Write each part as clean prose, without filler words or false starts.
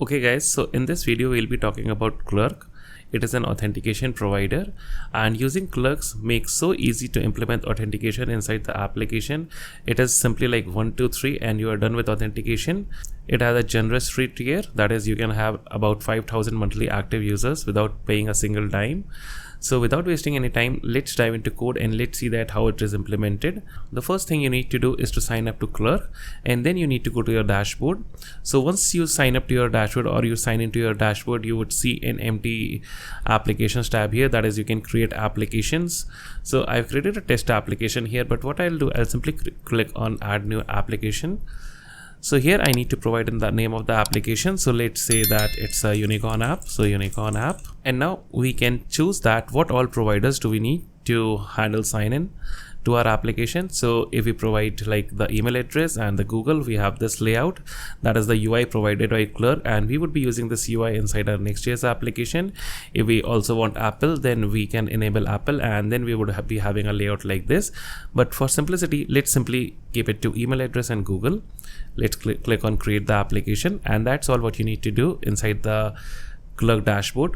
Okay guys, so in this video we'll be talking about Clerk. It is an authentication provider, and using Clerks makes so easy to implement authentication inside the application. It is simply like 1, 2, 3 and you are done with authentication. It has a generous free tier, that is you can have about 5,000 monthly active users without paying a single dime. So without wasting any time, let's dive into code and let's see that how it is implemented. The first thing you need to do is to sign up to Clerk, and then you need to go to your dashboard. So once you sign up to your dashboard or you sign into your dashboard, you would see an empty applications tab here. That is, you can create applications. So I've created a test application here, but what I'll do, I'll simply click on add new application. So here I need to provide in the name of the application. So let's say that it's a unicorn app. So unicorn app. And now we can choose that what all providers do we need to handle sign in to our application. So if we provide like the email address and the Google, we have this layout. That is the UI provided by Clerk, and we would be using this UI inside our Next.js application. If we also want Apple, then we can enable Apple, and then we would be having a layout like this. But for simplicity, let's simply keep it to email address and Google. Let's click on create the application, and that's all what you need to do inside the Clerk dashboard.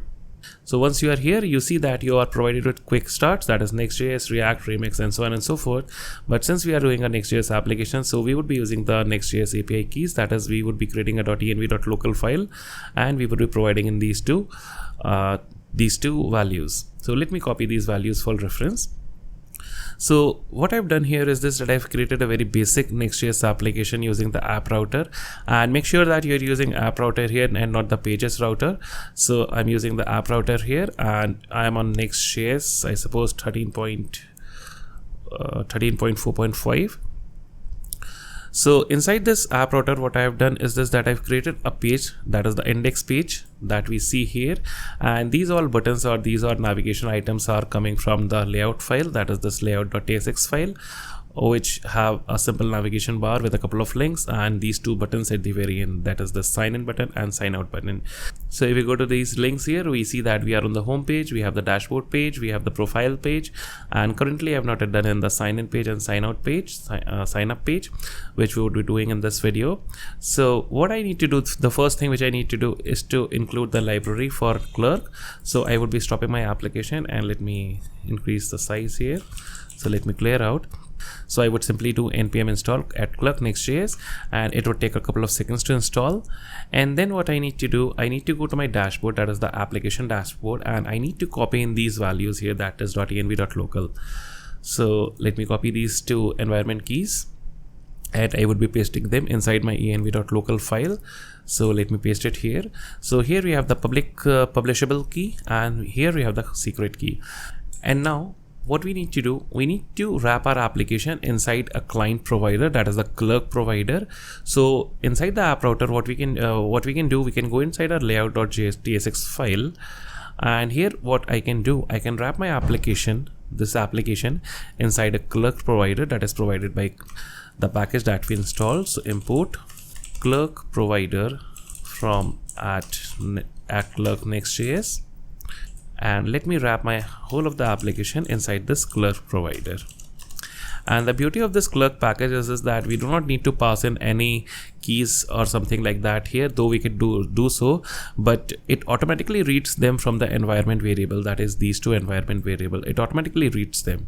So once you are here, you see that you are provided with quick starts, that is Next.js, React, Remix, and so on and so forth. But since we are doing a Next.js application, so we would be using the Next.js API keys. That is, we would be creating a .env.local file, and we would be providing in these two values. So let me copy these values for reference. So what I've done here is this, that I've created a very basic Next.js application using the app router, and make sure that you're using app router here and not the pages router. So I'm using the app router here, and I'm on Next.js, I suppose 13.4.5. So inside this app router, what I have done is this, that I've created a page, that is the index page that we see here, and these all buttons or these are navigation items are coming from the layout file, that is this layout.tsx file, which have a simple navigation bar with a couple of links and these two buttons at the very end, that is the sign in button and sign out button. So if we go to these links here, we see that we are on the home page, we have the dashboard page, we have the profile page, and currently I've not done in the sign in page and sign out page, sign up page, which we would be doing in this video. So what I need to do, the first thing which I need to do is to include the library for Clerk. So I would be stopping my application, and let me increase the size here. So let me clear out. So I would simply do npm install at Clerk Next.js, and it would take a couple of seconds to install. And then what I need to do, I need to go to my dashboard, that is the application dashboard, and I need to copy in these values here, that is .env.local. So let me copy these two environment keys, and I would be pasting them inside my env.local file. So let me paste it here. So here we have the public publishable key, and here we have the secret key. And now what we need to do, we need to wrap our application inside a client provider, that is the Clerk provider. So inside the app router, what we can do, we can go inside our layout.tsx file, and here what I can do, I can wrap my application, this application, inside a Clerk provider that is provided by the package that we installed. So import Clerk provider from at Clerk Next.js, and let me wrap my whole of the application inside this Clerk provider. And the beauty of this Clerk package is that we do not need to pass in any keys or something like that here, though we could do so, but it automatically reads them from the environment variable, that is these two environment variable. It automatically reads them.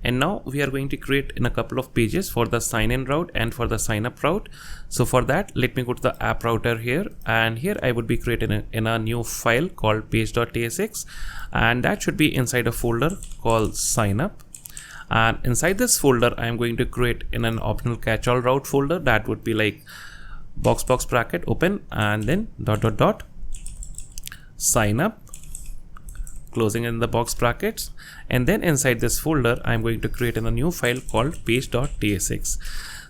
And now we are going to create in a couple of pages for the sign in route and for the sign up route. So for that, let me go to the app router here, and here I would be creating in a new file called page.tsx, and that should be inside a folder called sign up. And inside this folder, I am going to create in an optional catch-all route folder that would be like box bracket open and then ... sign up, closing in the box brackets, and then inside this folder I'm going to create in a new file called page.tsx.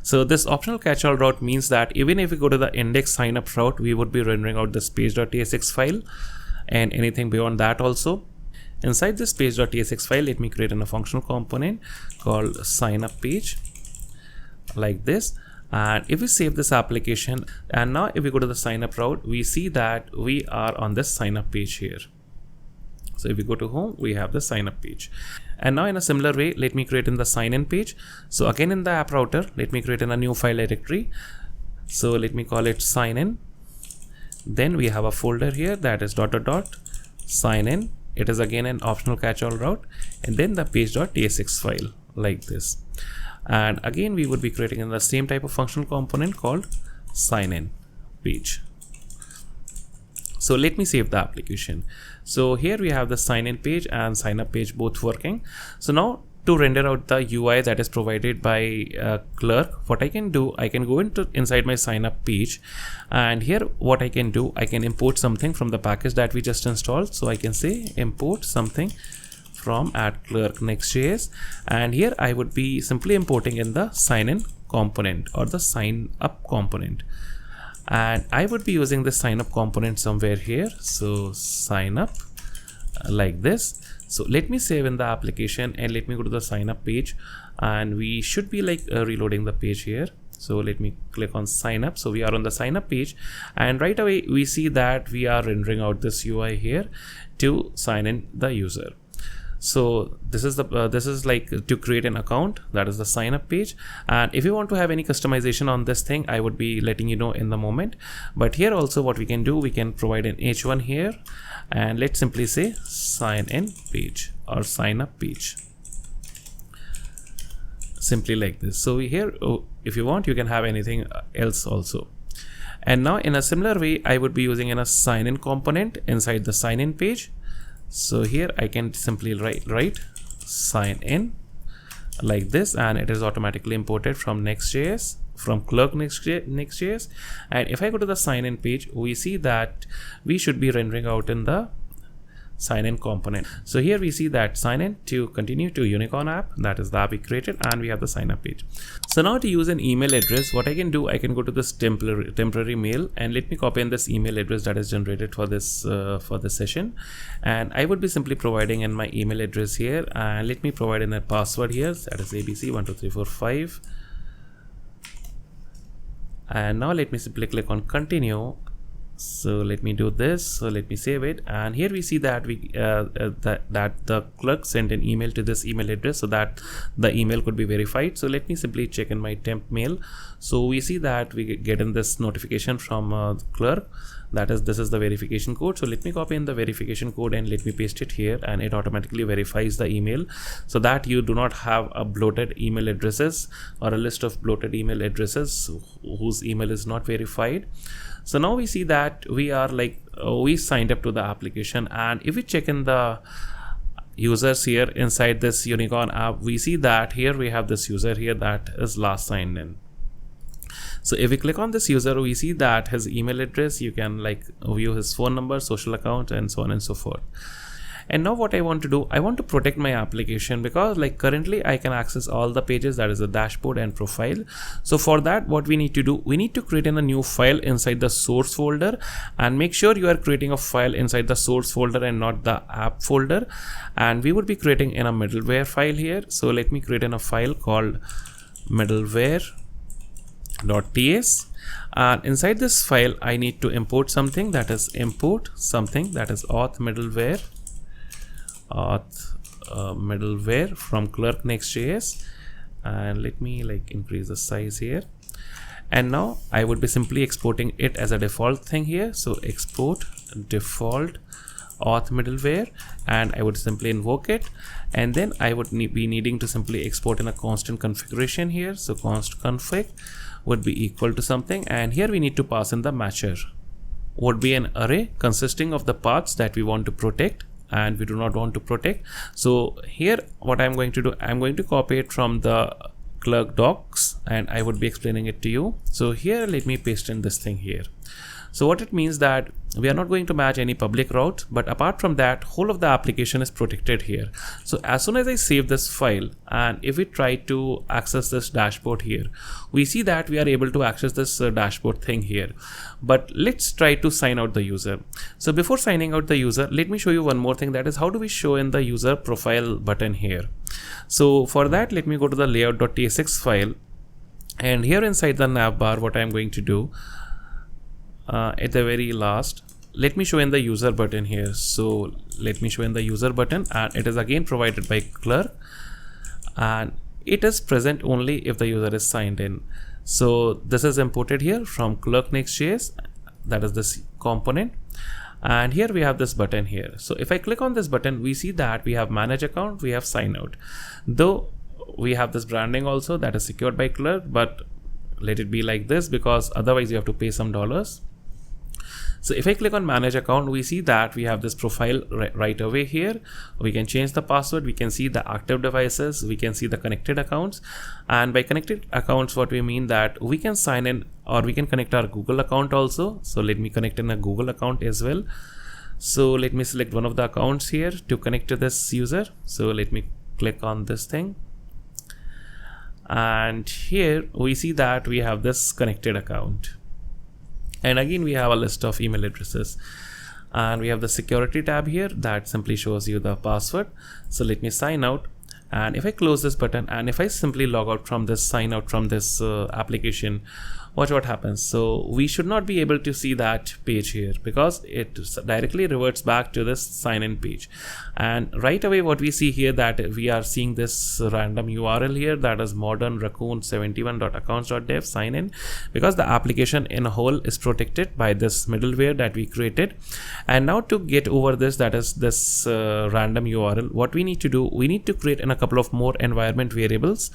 So this optional catch-all route means that even if we go to the index sign up route, we would be rendering out this page.tsx file and anything beyond that also. Inside this page.tsx file, let me create in a functional component called sign up page like this. And if we save this application, and now if we go to the sign up route, we see that we are on this sign up page here. So if we go to home, we have the sign up page. And now in a similar way, let me create in the sign in page. So again in the app router, let me create in a new file directory. So let me call it sign in. Then we have a folder here that is ... sign in. It is again an optional catch-all route, and then the page.tsx file like this. And again we would be creating in the same type of functional component called sign in page. So let me save the application. So here we have the sign in page and sign up page both working. So now to render out the UI that is provided by Clerk, what I can do, I can go inside my sign up page, and here what I can do, I can import something from the package that we just installed. So I can say import something from @Clerk Next.js, and here I would be simply importing in the sign in component or the sign up component, and I would be using the sign up component somewhere here. So sign up like this. So let me save in the application and let me go to the sign up page, and we should be like reloading the page here. So let me click on sign up. So we are on the sign up page, and right away we see that we are rendering out this UI here to sign in the user. So this is the this is like to create an account, that is the sign up page. And if you want to have any customization on this thing, I would be letting you know in the moment. But here also what we can do, we can provide an h1 here, and let's simply say sign in page or sign up page, simply like this. So here, if you want, you can have anything else also. And now in a similar way, I would be using a sign in component inside the sign in page. So here I can simply write sign in like this, and it is automatically imported from Next.js, from Clerk Next.js. And if I go to the sign in page, we see that we should be rendering out in the sign in component. So here we see that sign in to continue to Unicorn app, that is the app we created, and we have the sign up page. So now to use an email address, what I can do, I can go to this temporary mail, and let me copy in this email address that is generated for this session, and I would be simply providing in my email address here, and let me provide in a password here, that is abc12345. And now let me simply click on continue. So let me do this. So let me save it, and here we see that we that the clerk sent an email to this email address so that the email could be verified. So let me simply check in my temp mail. So we see that we get in this notification from clerk, that is this is the verification code. So let me copy in the verification code and let me paste it here, and it automatically verifies the email so that you do not have a bloated email addresses or a list of bloated email addresses whose email is not verified. So now we see that we are like we signed up to the application, and if we check in the users here inside this Unicorn app, we see that here we have this user here that is last signed in. So if we click on this user, we see that his email address, you can like view his phone number, social account, and so on and so forth. And now what I want to do, I want to protect my application, because like currently I can access all the pages, that is the dashboard and profile. So for that, what we need to do, we need to create in a new file inside the source folder, and make sure you are creating a file inside the source folder and not the app folder. And we would be creating in a middleware file here. So let me create in a file called middleware.ts. And inside this file, I need to import something, that is import something, that is auth middleware from Clerk Next.js, and let me like increase the size here. And now I would be simply exporting it as a default thing here. So export default auth middleware, and I would simply invoke it, and then I would be needing to simply export in a constant configuration here. So const config would be equal to something, and here we need to pass in the matcher, would be an array consisting of the paths that we want to protect and we do not want to protect. So here what I'm going to do, I'm going to copy it from the Clerk docs, and I would be explaining it to you. So here let me paste in this thing here. So what it means that we are not going to match any public route, but apart from that, whole of the application is protected here. So as soon as I save this file, and if we try to access this dashboard here, we see that we are able to access this dashboard thing here. But let's try to sign out the user. So before signing out the user, let me show you one more thing, that is how do we show in the user profile button here. So for that, let me go to the layout.tsx file, and here inside the navbar, what I'm going to do, at the very last, let me show in the user button here. So let me show in the user button, and it is again provided by Clerk, and it is present only if the user is signed in. So this is imported here from Clerk Next.js. that is this component. And here we have this button here. So if I click on this button, we see that we have manage account, we have sign out. Though we have this branding also that is secured by Clerk, but let it be like this because otherwise you have to pay some dollars. So if I click on manage account, we see that we have this profile right away here. We can change the password, we can see the active devices, we can see the connected accounts. And by connected accounts, what we mean that we can sign in or we can connect our Google account also. So let me connect in a Google account as well. So let me select one of the accounts here to connect to this user. So let me click on this thing. And here we see that we have this connected account. And again, we have a list of email addresses, and we have the security tab here that simply shows you the password. So let me sign out. And if I close this button and if I simply log out from this, sign out from this application, watch what happens. So we should not be able to see that page here because it directly reverts back to this sign in page. And right away what we see here that we are seeing this random URL here that is modern raccoon71.accounts.dev sign in, because the application in a whole is protected by this middleware that we created. And now to get over this, that is this random URL, what we need to do, we need to create in a couple of more environment variables.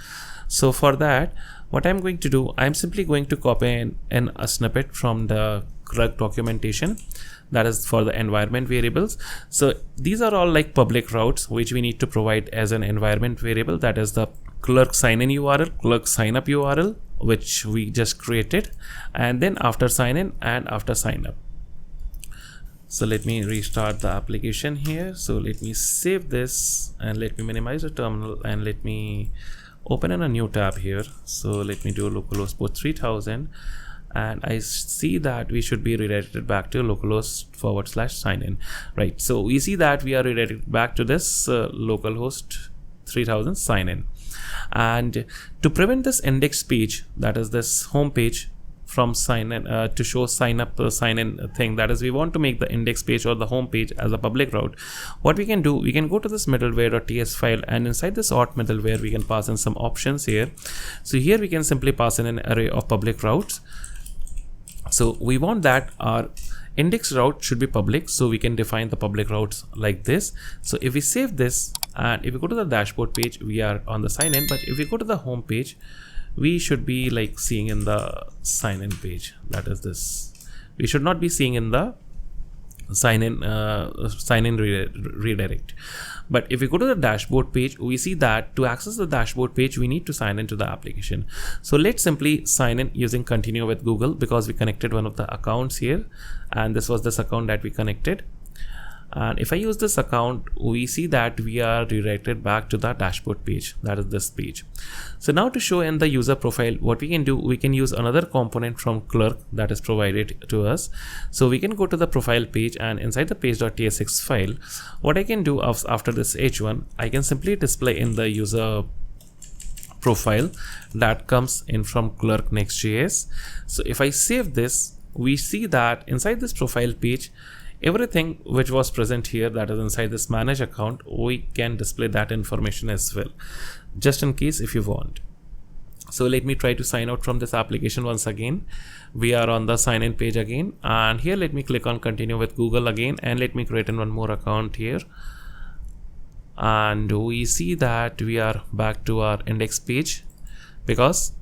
So for that, what I'm going to do, I'm simply going to copy in a snippet from the Clerk documentation that is for the environment variables. So these are all like public routes which we need to provide as an environment variable. That is the Clerk sign in URL, Clerk sign up URL, which we just created, and then after sign in and after sign up. So let me restart the application here. So let me save this and let me minimize the terminal and let me open in a new tab here. So let me do localhost port 3000, and I see that we should be redirected back to localhost/sign-in, right? So we see that we are redirected back to this localhost 3000 sign-in. And to prevent this index page, that is this home page, from sign in to show sign up sign in thing, that is we want to make the index page or the home page as a public route, what we can do, we can go to this middleware.ts file, and inside this auth middleware we can pass in some options here. So here we can simply pass in an array of public routes. So we want that our index route should be public, so we can define the public routes like this. So if we save this and if we go to the dashboard page, we are on the sign in, but if we go to the home page, we should be like seeing in the sign in page, that is this. We should not be seeing in the sign in redirect. But if we go to the dashboard page, we see that to access the dashboard page, we need to sign into the application. So let's simply sign in using continue with Google, because we connected one of the accounts here, and this was this account that we connected. And if I use this account, we see that we are redirected back to the dashboard page, that is this page. So now to show in the user profile, what we can do, we can use another component from Clerk that is provided to us. So we can go to the profile page, and inside the page.tsx file, what I can do after this h1, I can simply display in the user profile that comes in from Clerk Next.js. So if I save this, we see that inside this profile page, everything which was present here, that is inside this manage account, we can display that information as well, just in case if you want. So let me try to sign out from this application once again. We are on the sign in page again, and here let me click on continue with Google again, and let me create in one more account here. And we see that we are back to our index page because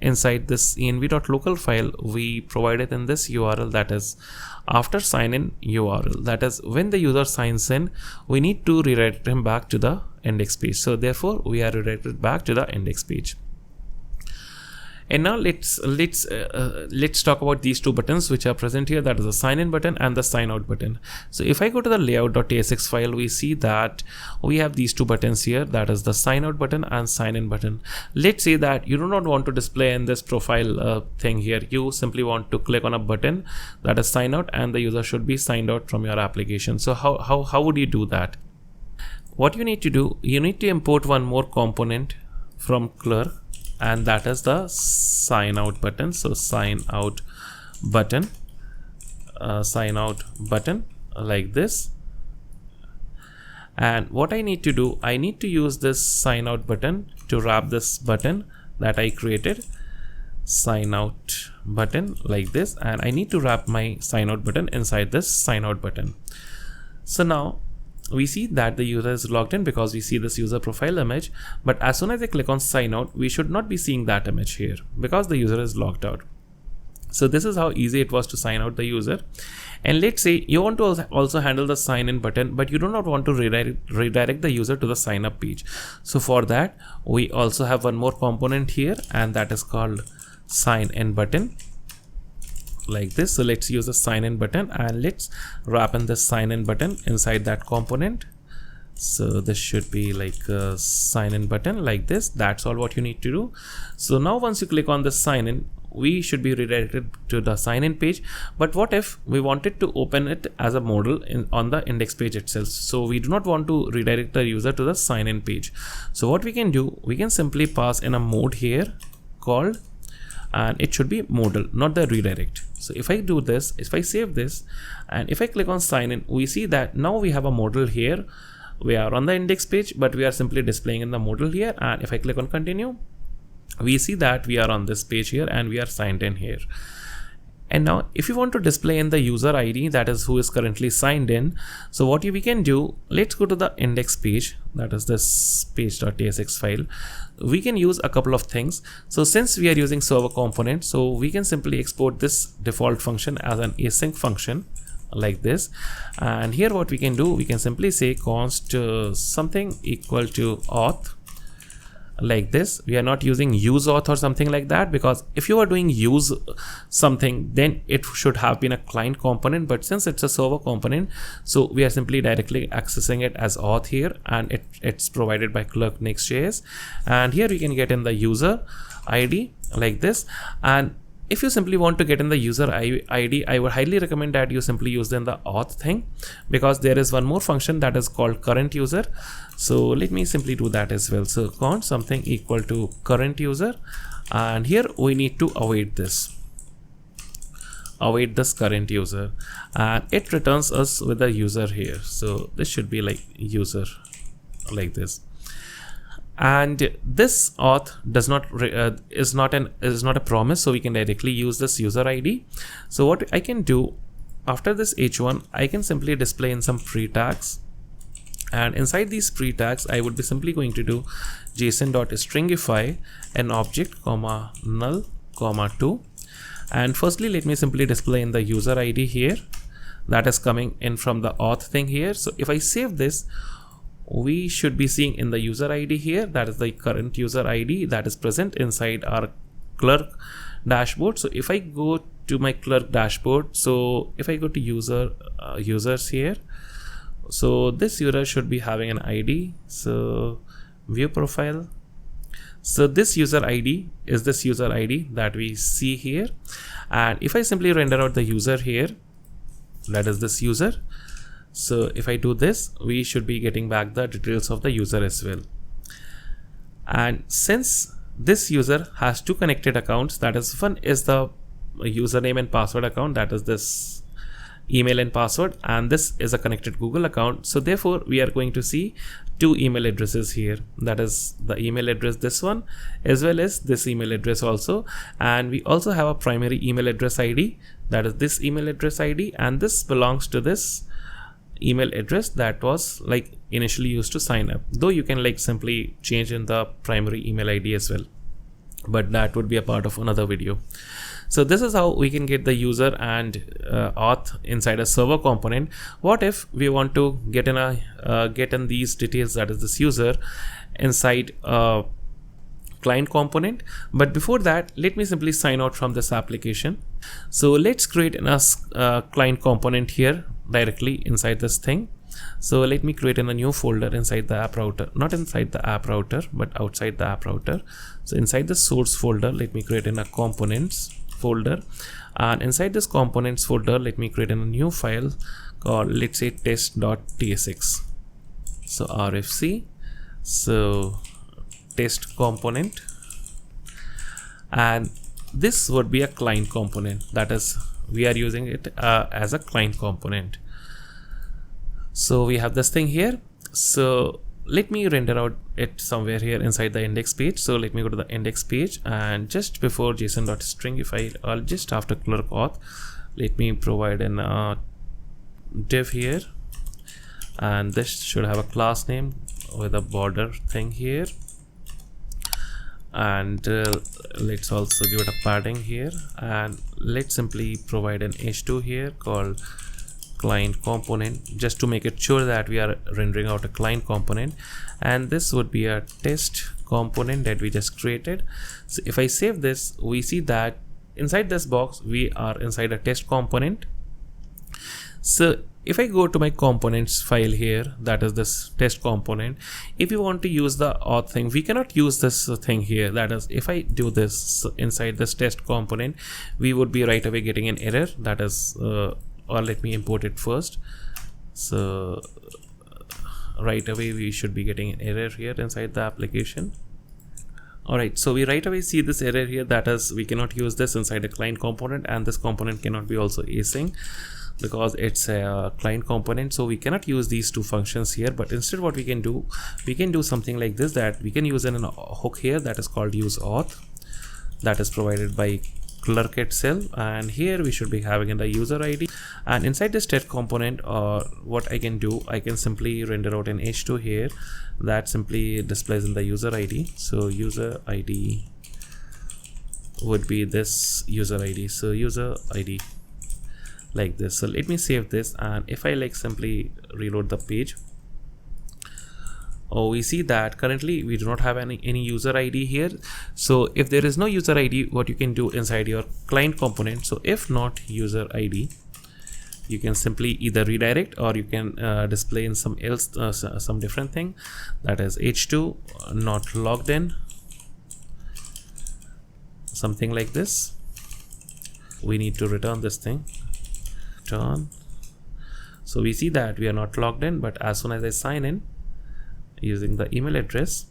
inside this env.local file, we provided in this URL, that is after sign in URL, that is when the user signs in, we need to redirect him back to the index page. So therefore we are redirected back to the index page. And now let's talk about these two buttons which are present here, that is the sign in button and the sign out button. So if I go to the layout.tsx file, we see that we have these two buttons here, that is the sign out button and sign in button. Let's say that you do not want to display in this profile thing here, you simply want to click on a button that is sign out, and the user should be signed out from your application. So how would you do that? What you need to do, you need to import one more component from Clerk, and that is the sign out button. So sign out button like this. And what I need to do, I need to use this sign out button to wrap this button that I created. sign out button like this, and I need to wrap my sign out button inside this sign out button. So now we see that the user is logged in because we see this user profile image, but as soon as I click on sign out, we should not be seeing that image here because the user is logged out. So this is how easy it was to sign out the user. And let's say you want to also handle the sign in button, but you do not want to redirect the user to the sign up page. So for that, we also have one more component here, and that is called sign in button like this. So let's use the sign in button, and let's wrap in the sign in button inside that component. So this should be like a sign in button like this. That's all what you need to do. So now once you click on the sign in, we should be redirected to the sign in page. But what if we wanted to open it as a modal on the index page itself? So we do not want to redirect the user to the sign in page. So what we can do, we can simply pass in a mode here called, and it should be modal, not the redirect. So if I do this, if I save this, and if I click on sign in, we see that now we have a modal here. We are on the index page, but we are simply displaying in the modal here. And if I click on continue, we see that we are on this page here and we are signed in here. And now if you want to display in the user ID, that is who is currently signed in, so what we can do, let's go to the index page, that is this page.tsx file. We can use a couple of things. So since we are using server component, so we can simply export this default function as an async function like this. And here what we can do, we can simply say const something equal to auth like this. We are not using useAuth or something like that, because if you are doing use something, then it should have been a client component, but since it's a server component, so we are simply directly accessing it as auth here, and it's provided by Clerk Next.js. And here we can get in the user ID like this. And if you simply want to get in the user ID, I would highly recommend that you simply use then the auth thing, because there is one more function that is called current user. So let me simply do that as well. So const something equal to current user, and here we need to await this current user, and it returns us with the user here. So this should be like user like this. And this auth does not is not a promise, so we can directly use this user ID. So what I can do after this h1, I can simply display in some pre tags, and inside these pre tags I would be simply going to do json.stringify an object comma null comma 2. And firstly, let me simply display in the user ID here, that is coming in from the auth thing here. So if I save this, we should be seeing in the user ID here, that is the current user ID that is present inside our Clerk dashboard. So if I go to my Clerk dashboard, so if I go to users here, so this user should be having an ID. So view profile, so this user ID is this user ID that we see here. And if I simply render out the user here, that is this user, so if I do this, we should be getting back the details of the user as well. And since this user has two connected accounts, that is, one is the username and password account, that is this email and password, and this is a connected Google account. So therefore we are going to see two email addresses here, that is the email address, this one, as well as this email address also. And we also have a primary email address ID, that is this email address ID, and this belongs to this email address that was like initially used to sign up, though you can like simply change in the primary email ID as well, but that would be a part of another video. So this is how we can get the user and auth inside a server component. What if we want to get in these details, that is this user, inside a client component? But before that, let me simply sign out from this application. So let's create a client component here directly inside this thing. So let me create in a new folder inside the app router, not inside the app router, but outside the app router. So inside the source folder, let me create in a components folder, and inside this components folder, let me create in a new file called, let's say, test.tsx. So rfc, so test component, and this would be a client component, that is we are using it as a client component. So we have this thing here. So let me render out it somewhere here inside the index page. So let me go to the index page, and just before json.stringify, or just after clerk auth, let me provide an div here, and this should have a class name with a border thing here, and let's also give it a padding here, and let's simply provide an h2 here called client component, just to make it sure that we are rendering out a client component. And this would be a test component that we just created. So if I save this, we see that inside this box we are inside a test component. So if I go to my components file here, that is this test component, if you want to use the auth thing, we cannot use this thing here. That is, if I do this inside this test component, we would be right away getting an error. That is, or let me import it first. So right away we should be getting an error here inside the application. Alright, so we right away see this error here, that is, we cannot use this inside a client component, and this component cannot be also async because it's a client component. So we cannot use these two functions here, but instead what we can do something like this, that we can use an hook here that is called useAuth, that is provided by Clerk itself, and here we should be having in the user ID, and inside this test component, or what I can do, I can simply render out an h2 here that simply displays in the user ID. So user ID would be this user ID, so user ID like this. So let me save this, and if I like simply reload the page, we see that currently we do not have any user ID here. So if there is no user ID, what you can do inside your client component, so if not user ID, you can simply either redirect, or you can display in some else some different thing, that is h2 not logged in, something like this. We need to return this thing, return. So we see that we are not logged in, but as soon as I sign in using the email address,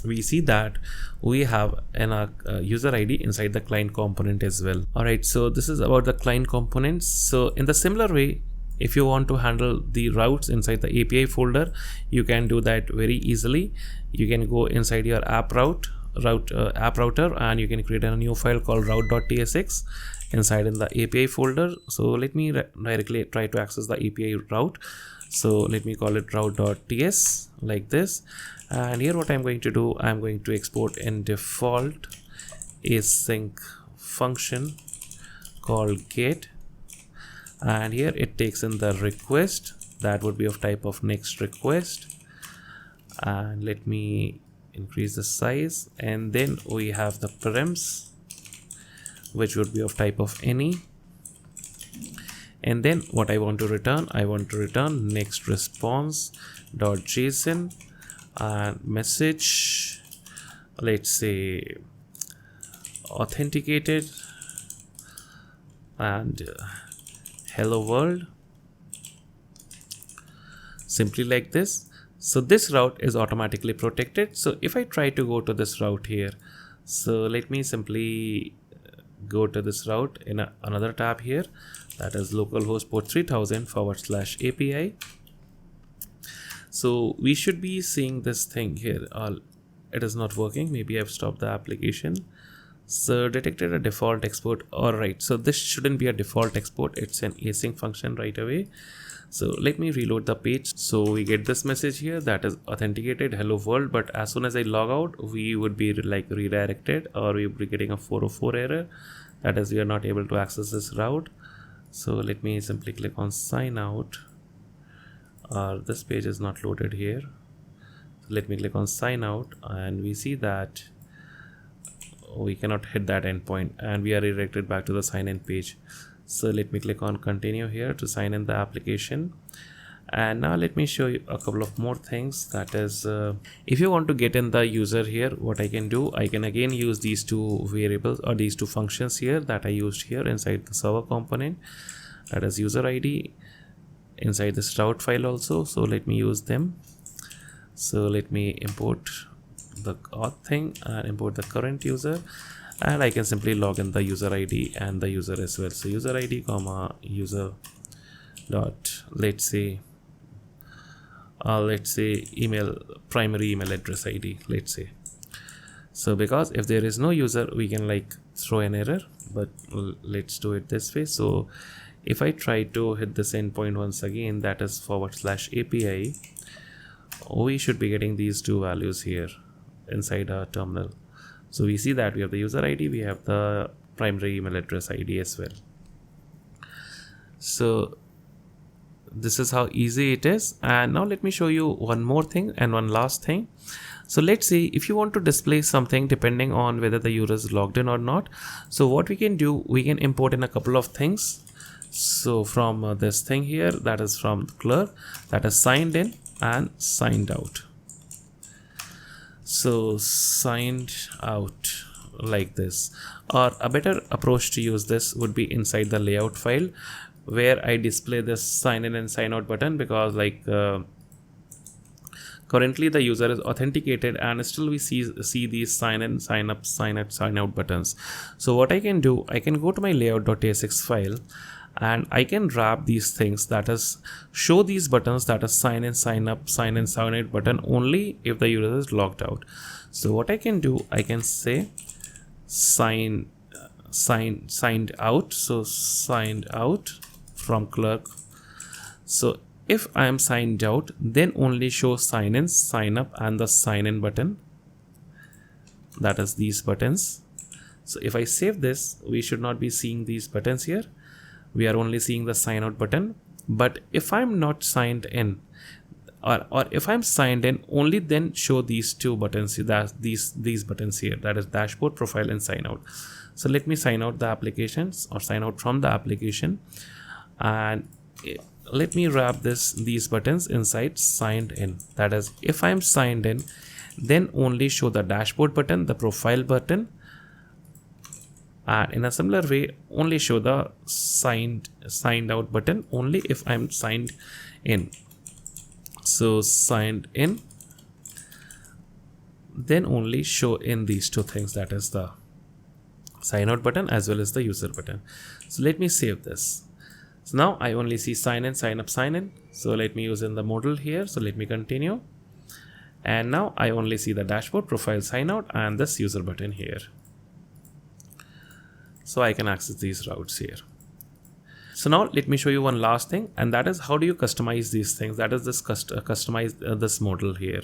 we see that we have an user ID inside the client component as well. Alright, so this is about the client components. So in the similar way, if you want to handle the routes inside the API folder, you can do that very easily. You can go inside your app router, and you can create a new file called route.tsx inside in the API folder. So let me directly try to access the API route. So let me call it route.ts like this, and here what I'm going to do, I'm going to export in default async function called get, and here it takes in the request that would be of type of next request, and let me increase the size, and then we have the params which would be of type of any. And then what I want to return, I want to return next response.json and message, let's say authenticated, and hello world, simply like this. So this route is automatically protected. So if I try to go to this route here, so let me simply go to this route in another tab here, that is localhost port 3000/API. So we should be seeing this thing here. It is not working. Maybe I've stopped the application. So detected a default export. Alright, so this shouldn't be a default export. It's an async function right away. So let me reload the page. So we get this message here that is authenticated hello world, but as soon as I log out, we would be like redirected, or we would be getting a 404 error. That is, we are not able to access this route. So let me simply click on sign out. This page is not loaded here. Let me click on sign out, and we see that we cannot hit that endpoint, and we are redirected back to the sign in page. So let me click on continue here to sign in the application. And now let me show you a couple of more things. That is, if you want to get in the user here, what I can do, I can again use these two variables or these two functions here that I used here inside the server component, that is user ID, inside this route file also. So let me use them. So let me import the auth thing and import the current user, and I can simply log in the user ID and the user as well. So user ID comma user dot, let's say let's say primary email address ID, let's say. So because if there is no user, we can like throw an error, but let's do it this way. So if I try to hit this endpoint once again, that is /API, we should be getting these two values here inside our terminal. So we see that we have the user ID, we have the primary email address ID as well. So this is how easy it is. And now let me show you one more thing and one last thing. So let's say if you want to display something depending on whether the user is logged in or not. So what we can do, we can import in a couple of things. So from this thing here, that is from Clerk, that is signed in and signed out. So signed out like this, or a better approach to use this would be inside the layout file, where I display this sign in and sign out button, because like currently the user is authenticated and still we see these sign in, sign up, sign out buttons. So what I can do, I can go to my layout.tsx file and I can wrap these things, that is show these buttons, that is sign in, sign up, sign in, sign out button only if the user is logged out. So what I can do, I can say signed out. So signed out from Clerk. So if I am signed out, then only show sign in, sign up and the sign in button, that is these buttons. So if I save this, we should not be seeing these buttons here. We are only seeing the sign out button. But if I'm not signed in, or if I'm signed in, only then show these two buttons, that these buttons here, that is dashboard, profile and sign out. So let me sign out the applications, or sign out from the application, and let me wrap these buttons inside signed in. That is, if I'm signed in, then only show the dashboard button, the profile button, and in a similar way only show the signed out button only if I'm signed in. So signed in, then only show in these two things, that is the sign out button as well as the user button. So let me save this. So now I only see sign in, sign up, sign in. So let me use in the modal here. So let me continue. And now I only see the dashboard, profile, sign out and this user button here. So I can access these routes here. So now let me show you one last thing, and that is how do you customize these things. That is this customize this modal here.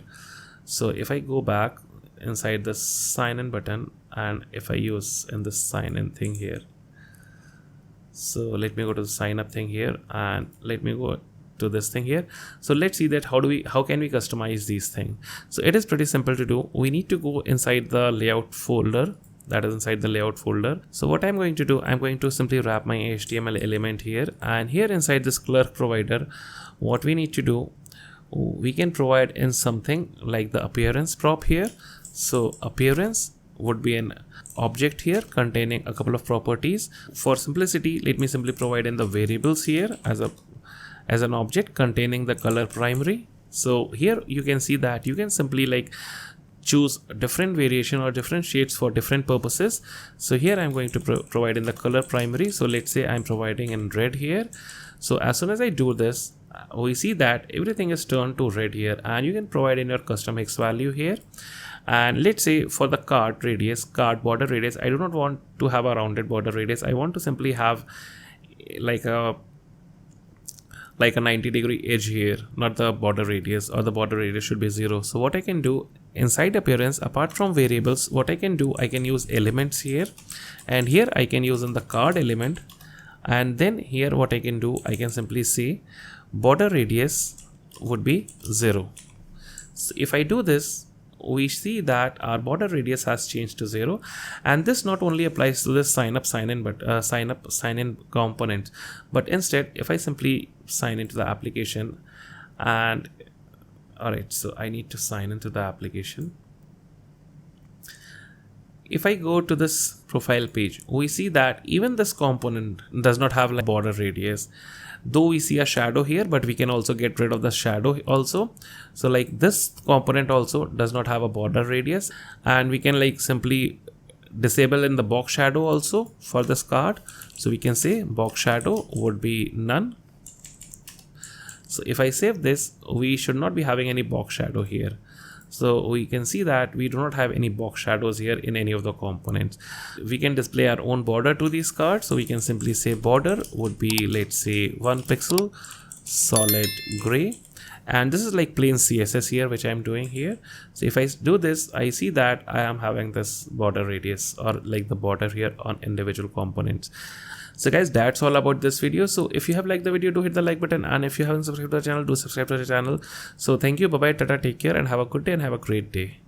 So if I go back inside the sign in button, and if I use in this sign in thing here. So let me go to the sign up thing here, and let me go to this thing here. So let's see that how can we customize these things. So it is pretty simple to do. We need to go inside the layout folder, that is inside the layout folder. So what I'm going to do, I'm going to simply wrap my HTML element here, and here inside this Clerk provider, what we need to do, we can provide in something like the appearance prop here. So appearance would be an object here containing a couple of properties. For simplicity, let me simply provide in the variables here as an object containing the color primary. So here you can see that you can simply like choose different variation or different shades for different purposes. So here I'm going to provide in the color primary. So let's say I'm providing in red here. So as soon as I do this, we see that everything is turned to red here, and you can provide in your custom X value here. And let's say for the card border radius, I do not want to have a rounded border radius. I want to simply have like a 90-degree edge here, not the border radius, or the border radius should be 0. So what I can do inside appearance, apart from variables, what I can do, I can use elements here, and here I can use in the card element, and then here what I can do, I can simply say border radius would be 0. So if I do this, we see that our border radius has changed to 0, and this not only applies to this sign up, sign in component, but instead if I simply sign into the application, and alright, so I need to sign into the application. If I go to this profile page, we see that even this component does not have like border radius, though we see a shadow here, but we can also get rid of the shadow also. So like this component also does not have a border radius, and we can like simply disable in the box shadow also for this card. So we can say box shadow would be none. So if I save this, we should not be having any box shadow here. So we can see that we do not have any box shadows here in any of the components. We can display our own border to these cards. So we can simply say border would be, let's say, 1 pixel solid gray. And this is like plain CSS here, which I'm doing here. So if I do this, I see that I am having this border radius, or like the border here on individual components. So guys, that's all about this video. So if you have liked the video, do hit the like button. And if you haven't subscribed to the channel, do subscribe to the channel. So thank you. Bye bye. Tata. Take care and have a good day and have a great day.